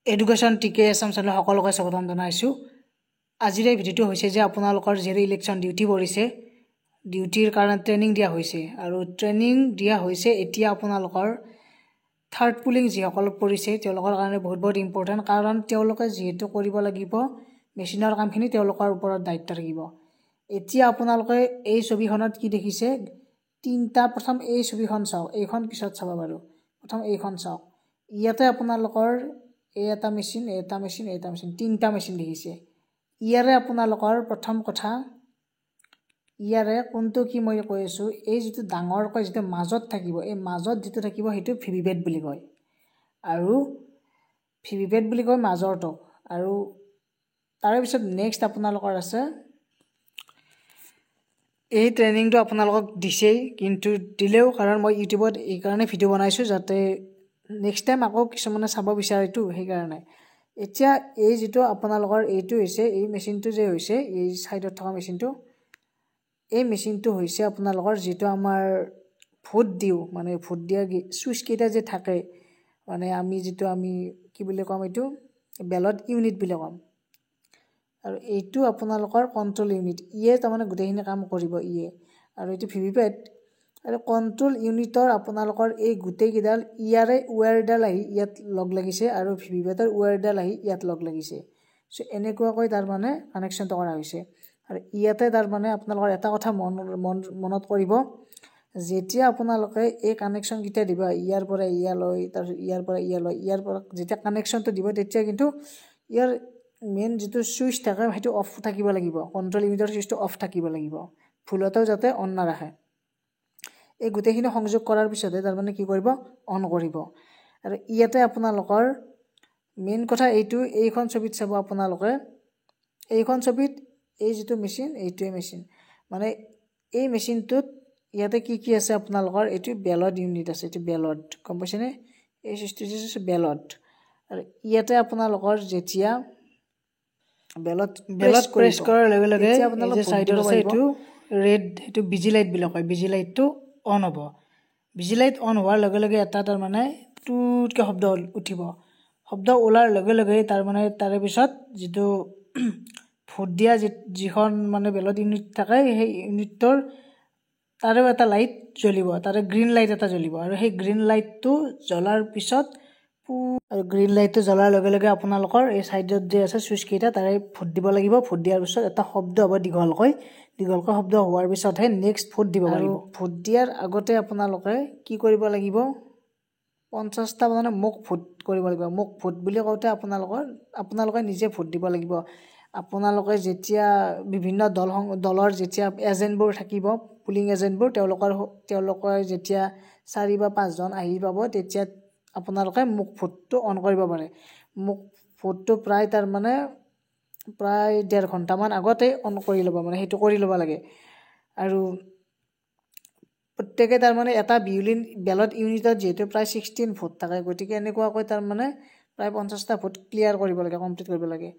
Education টিকে Assam channel সকলোকে স্বাগতম জনাইছোঁ। আজিৰ এই ভিডিঅ'টো হৈছে যে আপোনালোকৰ যিহেতু ইলেকশ্যন ডিউটি পৰিছে, ডিউটিৰ কাৰণে ট্ৰেইনিং দিয়া হৈছে আৰু ট্ৰেইনিং দিয়া হৈছে এতিয়া আপোনালোকৰ থাৰ্ড পুলিং যিসকল পৰিছে তেওঁলোকৰ কাৰণে বহুত ইম্পৰ্টেণ্ট, কাৰণ তেওঁলোকে যিহেতু কৰিব লাগিব মেচিনৰ কামখিনি তেওঁলোকৰ ওপৰত দায়িত্ব থাকিব। এতিয়া আপোনালোকে এই ছবিখনত কি দেখিছে, তিনিটা, প্ৰথম এই ছবিখন চাওক, এইখন পিছত চাব বাৰু, প্ৰথম এইখন চাওক। ইয়াতে আপোনালোকৰ এটা মেচিন, এটা মেচিন, এটা মেচিন, তিনিটা মেচিন দেখিছে। ইয়াৰে আপোনালোকৰ প্ৰথম কথা, ইয়াৰে কোনটো কি মই কৈ আছোঁ, এই যিটো ডাঙৰকৈ যিটো মাজত থাকিব, এই মাজত যিটো থাকিব সেইটো ভিভিপেট বুলি কয়, আৰু ভিভিপেট বুলি কয় মাজৰটোক। আৰু তাৰে পিছত নেক্সট আপোনালোকৰ আছে, এই ট্ৰেইনিংটো আপোনালোকক দিছেই, কিন্তু দিলেও কাৰণ মই ইউটিউবত এইকাৰণে ভিডিঅ' বনাইছোঁ যাতে নেক্সট টাইম আকৌ কিছুমানে চাব বিচাৰেতো, সেইকাৰণে। এতিয়া এই যিটো আপোনালোকৰ এইটো হৈছে, এই মেচিনটো যে হৈছে, এই ছাইডত থকা মেচিনটো, এই মেচিনটো হৈছে আপোনালোকৰ যিটো আমাৰ ভোট দিওঁ, মানে ভোট দিয়া চুইচকেইটা যে থাকে, মানে আমি যিটো কি বুলি ক'ম, এইটো বেলট ইউনিট বুলি ক'ম, আৰু এইটো আপোনালোকৰ কণ্ট্ৰল ইউনিট, ইয়ে তাৰমানে গোটেইখিনি কাম কৰিব ইয়ে। আৰু এইটো ভিভিপেট আৰু কণ্ট্ৰল ইউনিটৰ আপোনালোকৰ এই গোটেইকেইডাল ইয়াৰে ৱায়াৰডাল আহি ইয়াত লগ লাগিছে আৰু ভিভিপেটৰ ৱায়াৰডাল আহি ইয়াত লগ লাগিছে। চ' এনেকুৱাকৈ তাৰমানে কানেকশ্যনটো কৰা হৈছে। আৰু ইয়াতে তাৰমানে আপোনালোকৰ এটা কথা মনত কৰিব, যেতিয়া আপোনালোকে এই কানেকশ্যনকেইটা দিব, ইয়াৰ পৰা ইয়ালৈ, তাৰপিছত ইয়াৰ পৰা ইয়ালৈ, ইয়াৰ পৰা যেতিয়া কানেকশ্যনটো দিব, তেতিয়া কিন্তু ইয়াৰ মেইন যিটো চুইচ থাকে সেইটো অফ থাকিব লাগিব, কণ্ট্ৰল ইউনিটৰ চুইচটো অফ থাকিব লাগিব, ভুলতেও যাতে অন নাৰাখে। এই গোটেইখিনি সংযোগ কৰাৰ পিছতে তাৰমানে কি কৰিব, অন কৰিব। আৰু ইয়াতে আপোনালোকৰ মেইন কথা এইটো, এইখন ছবিত চাব আপোনালোকে, এইখন ছবিত এই যিটো মেচিন, এইটোৱে মেচিন, মানে এই মেচিনটোত ইয়াতে কি আছে আপোনালোকৰ, এইটো বেলট ইউনিট আছে, এইটো বেলট, গম পাইছেনে, এই চিষ্টেমটো বেলট। আৰু ইয়াতে আপোনালোকৰ যেতিয়া বেলট প্ৰেছ কৰাৰ লগে লগে আপোনালোকে চাইডত আছে এইটো ৰেড, সেইটো বিজি লাইট বুলি কয়, বিজি লাইটটো অন হ'ব। বিজি লাইট অন হোৱাৰ লগে লগে এটা তাৰমানে টুটকৈ শব্দ উঠিব, শব্দ ওলাৰ লগে লগে তাৰমানে তাৰে পিছত যিটো ভোট দিয়া যিখন মানে বেলট ইউনিট থাকে, সেই ইউনিটৰ তাৰেও এটা লাইট জ্বলিব, তাৰে গ্ৰীণ লাইট এটা জ্বলিব, আৰু সেই গ্ৰীণ লাইটটো জ্বলাৰ পিছত আৰু গ্ৰীণ লাইটটো জ্বলাৰ লগে লগে আপোনালোকৰ এই ছাইডত যে আছে চুইচকেইটা, তাৰে ভোট দিব লাগিব। ভোট দিয়াৰ পিছত এটা শব্দ হ'ব দীঘলকৈ শব্দ হোৱাৰ পিছতহে নেক্সট ভোট দিব পাৰিব। ভোট দিয়াৰ আগতে আপোনালোকে কি কৰিব লাগিব, 50টা মানে মোক ভোট কৰিব লাগিব। মোক ভোট বুলি কওঁতে আপোনালোকে নিজে ভোট দিব লাগিব। আপোনালোকে যেতিয়া বিভিন্ন দলৰ যেতিয়া এজেণ্টবোৰ থাকিব, পুলিং এজেণ্টবোৰ, তেওঁলোকে যেতিয়া 4 বা 5 জন আহি পাব, তেতিয়া আপোনালোকে মোক ভোটটো অন কৰিব পাৰে। মোক ভোটটো প্ৰায় 1.5 ঘণ্টামান আগতে অন কৰি ল'ব, মানে সেইটো কৰি ল'ব লাগে। আৰু প্ৰত্যেকে তাৰমানে এটা বেলট ইউনিটত যিহেতু প্ৰায় 16 ভোট থাকে, গতিকে এনেকুৱাকৈ তাৰমানে প্ৰায় 50টা ভোট ক্লিয়াৰ কৰিব লাগে, কমপ্লিট কৰিব লাগে।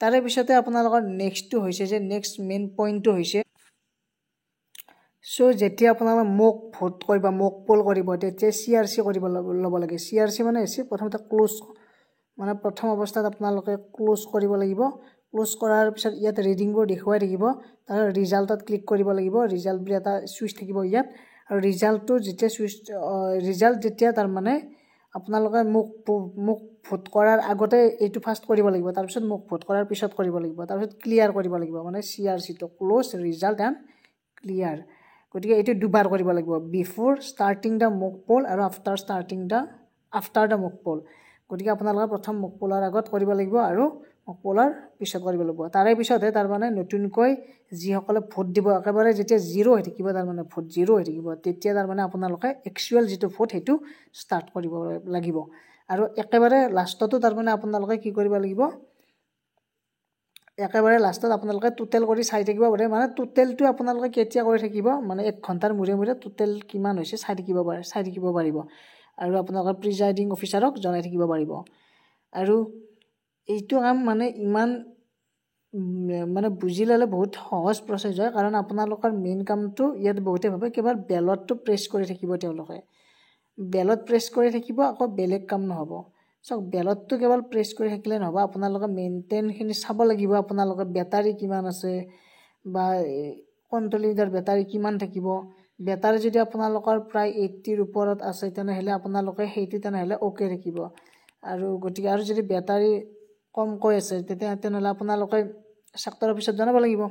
তাৰে পিছতে আপোনালোকৰ নেক্সটটো হৈছে যে, নেক্সট মেইন পইণ্টটো হৈছে, চ' যেতিয়া আপোনালোকে মোক ভোট কৰিব, মোক পোল কৰিব, তেতিয়া CRC কৰিব ল'ব লাগে। CRC মানে হৈছে প্ৰথমতে ক্ল'জ, মানে প্ৰথম অৱস্থাত আপোনালোকে ক্ল'জ কৰিব লাগিব। ক্ল'জ কৰাৰ পিছত ইয়াত ৰিডিংবোৰ দেখুৱাই থাকিব, তাৰ ৰিজাল্টত ক্লিক কৰিব লাগিব। ৰিজাল্ট বুলি এটা চুইচ থাকিব ইয়াত, আৰু ৰিজাল্টটো যেতিয়া তাৰমানে আপোনালোকে মোক ভোট কৰাৰ আগতে এইটো ফাৰ্ষ্ট কৰিব লাগিব, তাৰপিছত মোক ভোট কৰাৰ পিছত কৰিব লাগিব, তাৰপিছত ক্লিয়াৰ কৰিব লাগিব, মানে CRCটো ক্ল'জ, ৰিজাল্ট এণ্ড ক্লিয়াৰ। গতিকে এইটো দুবাৰ কৰিব লাগিব, বিফ'ৰ ষ্টাৰ্টিং দ্য মোক পোল আৰু আফটাৰ দ্য মোক পোল। গতিকে আপোনালোকে প্ৰথম মোক পোলৰ আগত কৰিব লাগিব আৰু মোক পোলৰ পিছত কৰিব লাগিব। তাৰে পিছতহে তাৰমানে নতুনকৈ যিসকলে ভোট দিব, একেবাৰে যেতিয়া 0 হৈ থাকিব, তাৰমানে ভোট 0 হৈ থাকিব, তেতিয়া তাৰমানে আপোনালোকে একচুৱেল যিটো ভোট সেইটো ষ্টাৰ্ট কৰিব লাগিব। আৰু একেবাৰে লাষ্টতো তাৰমানে আপোনালোকে কি কৰিব লাগিব, একেবাৰে লাষ্টত আপোনালোকে টোটেল কৰি চাই থাকিব পাৰে, মানে টোটেলটো আপোনালোকে কেতিয়া কৰি থাকিব, মানে 1 ঘণ্টাৰ মূৰে মূৰে টোটেল কিমান হৈছে চাই থাকিব পাৰিব, আৰু আপোনালোকৰ প্ৰিজাইডিং অফিচাৰক জনাই থাকিব পাৰিব। আৰু এইটো কাম মানে ইমান মানে বুজি ল'লে বহুত সহজ প্ৰচেছ হয়, কাৰণ আপোনালোকৰ মেইন কামটো ইয়াত বহুতে ভাবে কেৱল বেলটটো প্ৰেছ কৰি থাকিব, তেওঁলোকে বেলট প্ৰেছ কৰি থাকিব, আকৌ বেলেগ কাম নহ'ব। সক বেলতটো কেৱল প্ৰেছ কৰি থাকিলে নহব আপোনালোকে মেইনটেইনখিনি চাব লাগিব আপোনালোকে বেটাৰী কিমান আছে বা কণ্ট্ৰল ইউনিটৰ বেটাৰী কিমান থাকিব বেটাৰী যদি আপোনালোকৰ প্ৰায় 80 ৰ ওপৰত আছে তেনেহলে আপোনালোকে হেইটো তেনেহলে ওকে ৰাখিব আৰু গতিকে আৰু যদি বেটাৰী কমকৈ আছে তেনেহলে আপোনালোকে সেক্টৰ অফিচত জনাব লাগিব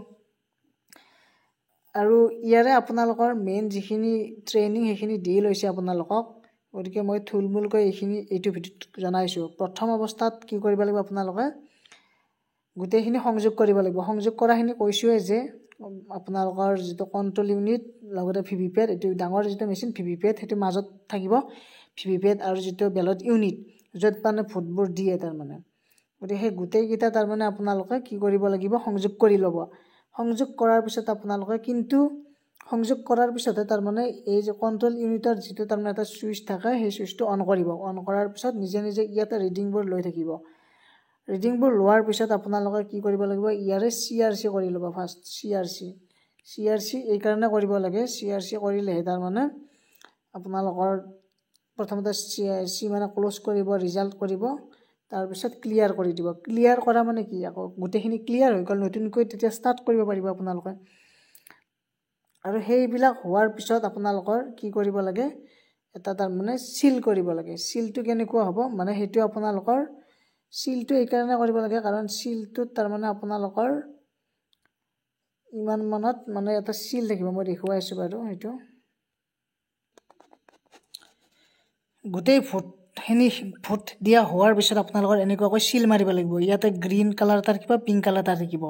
আৰু ইয়াৰে আপোনালোকৰ মেইন যিখিনি ট্ৰেইনিং হেখিনি দি লৈছে আপোনালোকক গতিকে মই থুলমুলকৈ এইটো ভিডিঅ'ত জনাইছো প্ৰথম অৱস্থাত কি কৰিব লাগিব আপোনালোকে গোটেইখিনি সংযোগ কৰিব লাগিব সংযোগ কৰাখিনি কৈছোৱে যে আপোনালোকৰ যেটো কন্ট্ৰোল ইউনিট লগতে ভিভিপেড এটো ডাঙৰ যেটো মেচিন ভিভিপেড হেতু মাজত থাকিব ভিভিপেড আৰু যেটো বেলট ইউনিট যত মানে ভোটবোৰ দিয়ে তাৰ মানে গতি হে গোটেই কিটা তাৰ মানে আপোনালোকে কি কৰিব লাগিব সংযোগ কৰি লব সংযোগ কৰাৰ পিছত আপোনালোকে কিন্তু সংযোগ কৰাৰ পিছত তাৰ মানে এই যে কন্ট্ৰোল ইউনিটৰ যেটো তাৰ মানে এটা সুইচ থাকে সেই সুইচটো অন কৰিব অন কৰাৰ পিছত নিজে নিজে ইয়াতে ৰিডিং বোৰ লৈ থাকিব ৰিডিং বোৰ লোৱাৰ পিছত আপোনালোকে কি কৰিব লাগিব ইয়াৰে সিআৰসি কৰি লব ফাৰ্স্ট সিআৰসি এই কাৰণে কৰিব লাগে সিআৰসি কৰিলে তাৰ মানে আপোনালোকৰ প্ৰথমতে সি মানে ক্লোজ কৰিব ৰিজাল্ট কৰিব তাৰ পিছত ক্লিয়াৰ কৰি দিব ক্লিয়াৰ কৰা মানে কি আকৌ গোটেইখিনি ক্লিয়াৰ হৈ গল নতুনকৈ তেতিয়া স্টাৰ্ট কৰিব পাৰিব আপোনালোকে আৰু হেইবিলাক হোৱাৰ পিছত আপোনালোকৰ কি কৰিব লাগে এটা তাৰ মানে সিল কৰিব লাগে সিলটো কেনেকুৱা হ'ব মানে হেতু আপোনালোকৰ সিলটো এই কাৰণে কৰিব লাগে কাৰণ সিলটো তাৰ মানে আপোনালোকৰ ইমান মানত মানে এটা সিল থাকিব মই দেখুৱাইছো বাৰু হেতু গোটেই ভোট দিয়া হোৱাৰ পিছত আপোনালোকৰ এনেকুৱাকৈ সিল মাৰিব লাগিব ইয়াতে গ্ৰীন কালাৰ তাৰ কিবা পিংক কালাৰ তাৰ থাকিব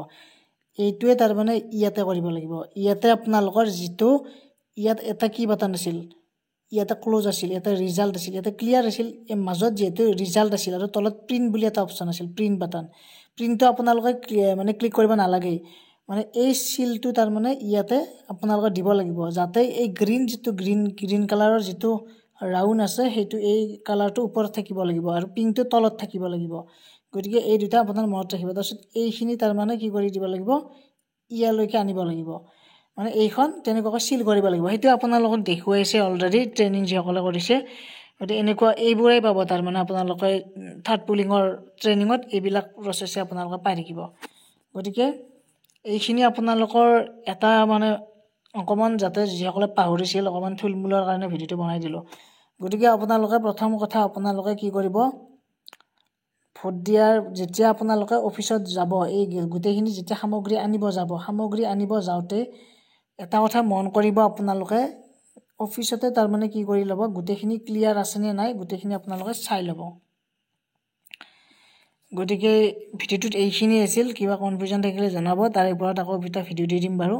এইটোৱে তাৰ মানে ইয়াতে কৰিব লাগিব ইয়াতে আপোনালোকৰ যেটো ইয়াত এটা কি বাটন আছিল ইয়াতে ক্লোজ আছিল ইয়াতে ৰিজাল্ট আছিল ইয়াতে ক্লিয়াৰ আছিল এই মাজত যেটো ৰিজাল্ট আছিল আৰু তলত প্ৰিন্ট বুলি এটা অপচন আছিল প্ৰিন্ট বাটন প্ৰিন্টটো আপোনালোকে মানে ক্লিক কৰিব নালাগে মানে এই সিলটো তাৰ মানে ইয়াতে আপোনালোকে দিব লাগিব যাতে এই গ্ৰীন যেটো গ্ৰীন কালাৰৰ যেটো ৰাউন্ড আছে হেতু এই কালাৰটো ওপৰত থাকিব লাগিব আৰু পিংকটো তলত থাকিব লাগিব গতিকে এই দুটা আপোনাৰ মনত ৰাখিব তাৰছত এইখিনি তাৰ মানে কি কৰি দিব লাগিব ইয়ালৈকে আনিব লাগিব মানে এইখন তেনেকৈ সিল কৰিব লাগিব হেতু আপোনালোকক দেখুৱাইছে অলৰেডি ট্ৰেইনিং যিসকলে কৰিছে গতি এনেকুৱা এইবোৰে পাব তাৰ মানে আপোনালোকে থাৰ্ড পুলিংৰ ট্ৰেইনিংত এইবিলাক প্ৰসেছে আপোনালোকে পাই থাকিব গতিকে এইখিনি আপোনালোকৰ এটা মানে অকমান যাতে যিসকলে পাহৰিছিল অকমান থুলমুলৰ কাৰণে ভিডিওটো বনাই দিলো গতিকে আপোনালোকে প্ৰথম কথা আপোনালোকে কি কৰিব ভোট দিয়াৰ যেতিয়া আপোনালোকে অফিসত যাব এই গোটেইখিনি যেতিয়া সামগ্ৰী আনিব যাওতে এটা কথা মন কৰিব আপোনালোকে অফিসতে তাৰ মানে কি কৰি লব গোটেইখিনি ক্লিয়াৰ আছে নে নাই গোটেইখিনি আপোনালোকে চাই লব গতিকে ভিডিওটোত এইখিনি আছিল কিবা কনফিউজন থাকিলে জনাব তাৰ ওপৰত আকৌ এটা ভিডিও দি দিম বাৰু